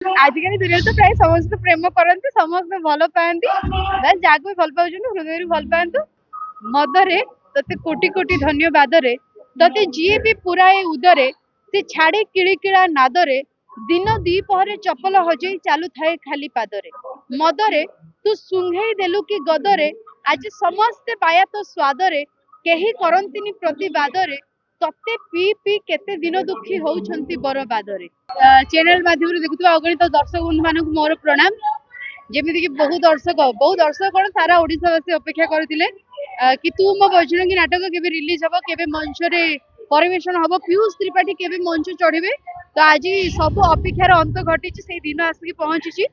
आजिकल दुनिया तो प्राय समस्त प्रेम करते समस्त भल पाती बस जहाँ भी भल पाँच हृदय भल पातु मदरे तते कोटि कोटि धन्यवाद रे तते जी भी पुराए उदरे से छाड़े किड़िकिड़ा नादरे दिन दीपहरे चपल हजई चालू थाए खाली पादरे मदरे तू सुंघेई देलु कि गदरे आज समस्ते पाया तो स्वादरे केही करंतिनी प्रतिवादरे तते पी पी केते दिन दुखी होउछंती बरबादरे चैनल माध्यम देखुवा अगणित दर्शक बंधु मानक मोर प्रणाम जेमिति कि बहु दर्शक कौन सारा ओडिशावासी अपेक्षा करथिले कि तू मो बजरंगी नाटक केबे रिलीज हबो केबे मंच रे परिवेषण हबो पीयूष त्रिपाठी केबे मंच चढ़िबे तो आज सब अपेक्षार अंत घटी से दिन आसिक पहुंची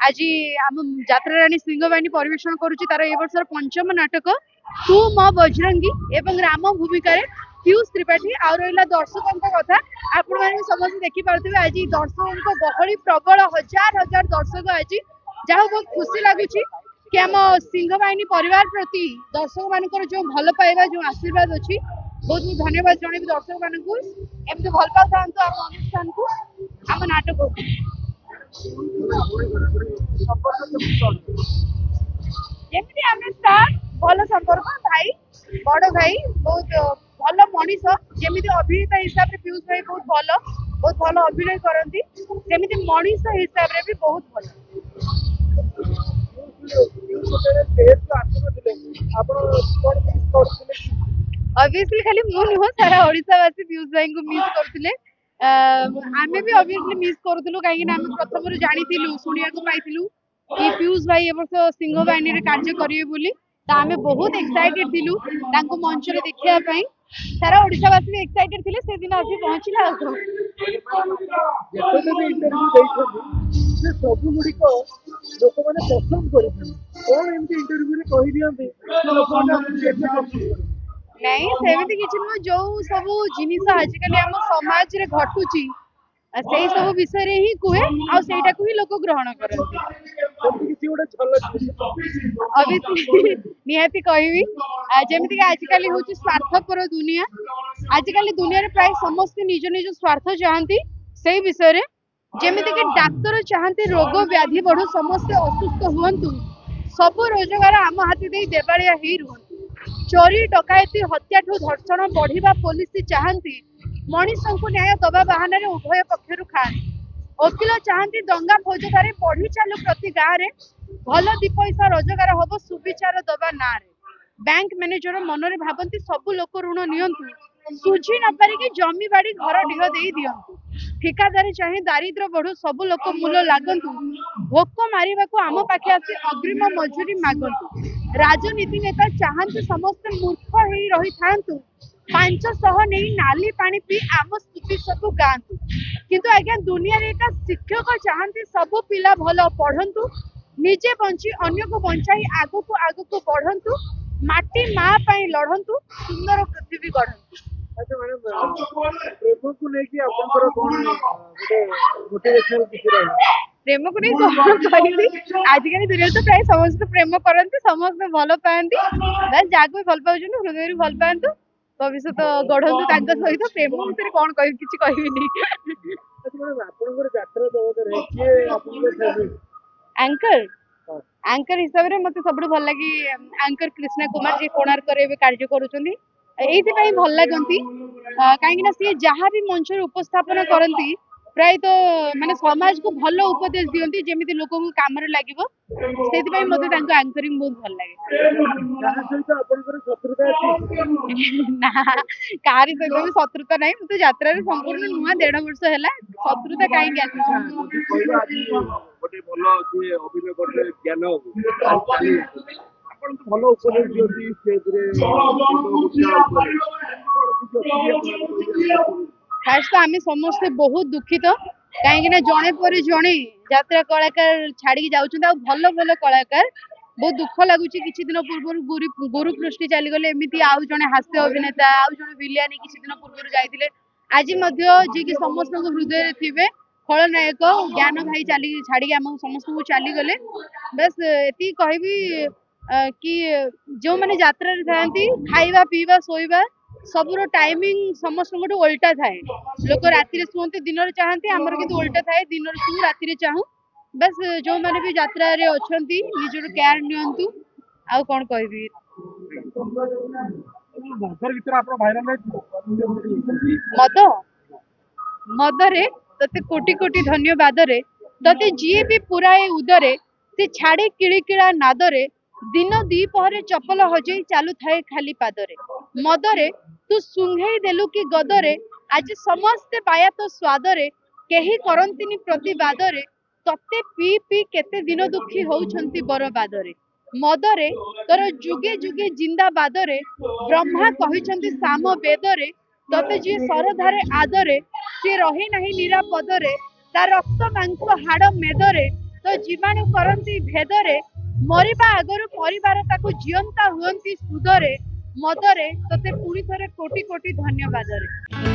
आज आम यात्रा राणी सिंहवाहिनी परिवेषण करुच्ची तार ए वर्षर पंचम नाटक तू मो बजरंगी एवं राम भूमिका पीयूष त्रिपाठी आ रहा दर्शकों कथा आपण मैंने समस्त देखिपे आज दर्शकों गहली प्रबल हजार हजार दर्शक आज जहाँ बहुत खुशी लगुच कि आम सिंह बाहिनी परिवार प्रति दर्शक मान जो भल पाइबा जो आशीर्वाद अच्छी बहुत बहुत धन्यवाद जनइबी दर्शक मान एमती भल पाता आम अनुष्ठान को आम नाटक जमी आम स्टार भल संपर्क भाई बड़ भाई बहुत भल मनीष जमी अभिनेता हिसाब से पीयूष भाई बहुत भल अभिनय करती सेमती मनीष हिसाब से भी बहुत भल ऑब्वियसली खाली मु नुह सारा ओडिशावासी पीयूष भाई को मिस करथिले आमे भी ऑब्वियसली मिस करथुलु काहे कि आमे प्रथम जानिथिलु सुनिया को पाइथिलु कि पीयूष भाई ए वर्ष सिंह बाहिनी रे कार्य करिवे बोली तो आमे बहुत एक्साइटेड थिलु तांको मंच रे देखिया पई सारा ओडिशावासी भी एक्साइटेड थिले से दिन आसी पहुंचिला सब गुड़िक लोक मैंने पसंद कर इंटरव्यू कही दिखते नहीं सेमती किसी नुह जो सब जिनिस आजिकल आम समाज रे घटुची से सब विषय रे ही कुहे आटा को ही लोक ग्रहण करती अभी निहाती कहबी जमीती आजिकल हूँ स्वार्थपर दुनिया आजिकल दुनिया प्राय समस्त निज निज स्वार्थ चाहती से विषय रे जमीती कि डाक्तर चाहती रोग व्याधि बढ़ू समस्ते असुस्थ हुंतु सब रोजगार आम हाथी दे देवालिया ही रुहतु चोरी डकायती हत्या ठू धर्षण बढ़िया पुलिस चाहती मनीष को न्याय दबा बहाना उभय पक्षर खाती वकिल चाहती दंगा फौजदारी बढ़ी चालू प्रति गाँव में भल दी पैसा रोजगार हम सुविचार दबा ना बैंक मैनेजर मन में भावती सब लोक ऋण नियंतु सुझी न पारिकी जमी बाड़ी घर ढीह दे दिंतु ठिकादारी चाहे दारिद्र बढ़ू सब लोक मूल लागंतु भोक मारिबा को आम पाखे आसी अग्रिम मजूरी मागंतु राजनीति नेता चाहती समस्त मूर्ख ही रही थांतु 500 नहीं नाली पानी पी आम स्तुति सब गांतु किंतु आज्ञा दुनिया रे एक शिक्षक चाहती सब पिला भल पढ़ंतु निजे बंची अन्य को बंचाई आगो को बढ़ंतु माटी माँ पाई लड़ंतु सुंदर पृथ्वी गढ़ंतु अच्छा मैडम प्रेम को लेके आपनकर कोन मोटिवेशनल किसी रही प्रेम को नहीं कौन कहली आजिकल दुनिया तो प्राय समस्त प्रेम करते समस्त भल पाती बस जहाँ भी भल पाँच हृदय भल पातु भविष्य गढ़ंतु सहित प्रेम विषय कौन कह कि एंकर एंकर हिसाब से मत सब भल लगे एंकर कृष्णा कुमार जी कोणार्क कार्य करुँच भल लगती कहीं सी जहाँ भी मंच उपस्थापन करती प्राय तो माने समाज को भल उपदेश दियंती जेमिति लोक को काम रे लागिवो सेति पई मते तांको एंकरिंग बहुत भल लागे ना कारी सहित भी शत्रुता नहीं मते यात्रा रे संपूर्ण नुआ 1.5 वर्ष हैला शत्रुता काई आसी गोटे भलो जे अभिनय करले ज्ञान आपण तो भलो उपदेश दियंती स्टेज रे खास तो आम समस्ते बहुत दुखित कहीं जड़े पर जड़े यात्रा कलाकार छाड़ी जाऊँ भल भल कलाकार बहुत दुख लगुच किसी दिन पूर्व गुरु पृष्टि चलीगले एमती आउ जड़े हास्य अभिनेता आउ जड़े विलियानी किसी दिन पूर्व जाते आज जी कि समस्त हृदय थे खलनायक ज्ञान भाई चली छाड़ी आम समस्त को चलीगले बस ये कहबी कि जो मैंने यात्रा था खाइबा पीवा शोइबा सबुर टाइमिंग समस्त उल्टा थाए लोक राति शुंती दिन चाहती आमर किंतु उल्टा थाए दिन शु राति चाहू बस जो मैंने भी यात्रा रे अछंती निजर केयर नियंतु आउ कौन कहबी घर भीतर आप भाइराल मद मदरे तते कोटि कोटि धन्यवाद रे तते जी भी पुराए उदरे से छाड़ी किलिकिला नादरे दिन दी पहरे चपल हजई चालू थाए खाली पादरे मदरे तू सुंघेई देलु कि गदरे आज समस्ते पाया तो स्वादरे केही करंतिनी प्रतिबादरे तते पी पी केते दिन दुखी होउछंती बरबादरे मदरे तोर जुगे जुगे जिंदाबादरे ब्रह्मा कहिछंती साम वेदरे तते जी सरधारे आदरे से रही नहीं निरापदरे ता रक्त मांस हाड़ मेदरे तो जीवाणु करंती भेदरे मरिबा आगरु परिवार ताकु जियंता हुअंती सुदरे मदरे तते पुणी थरे कोटि कोटि धन्यवादरे।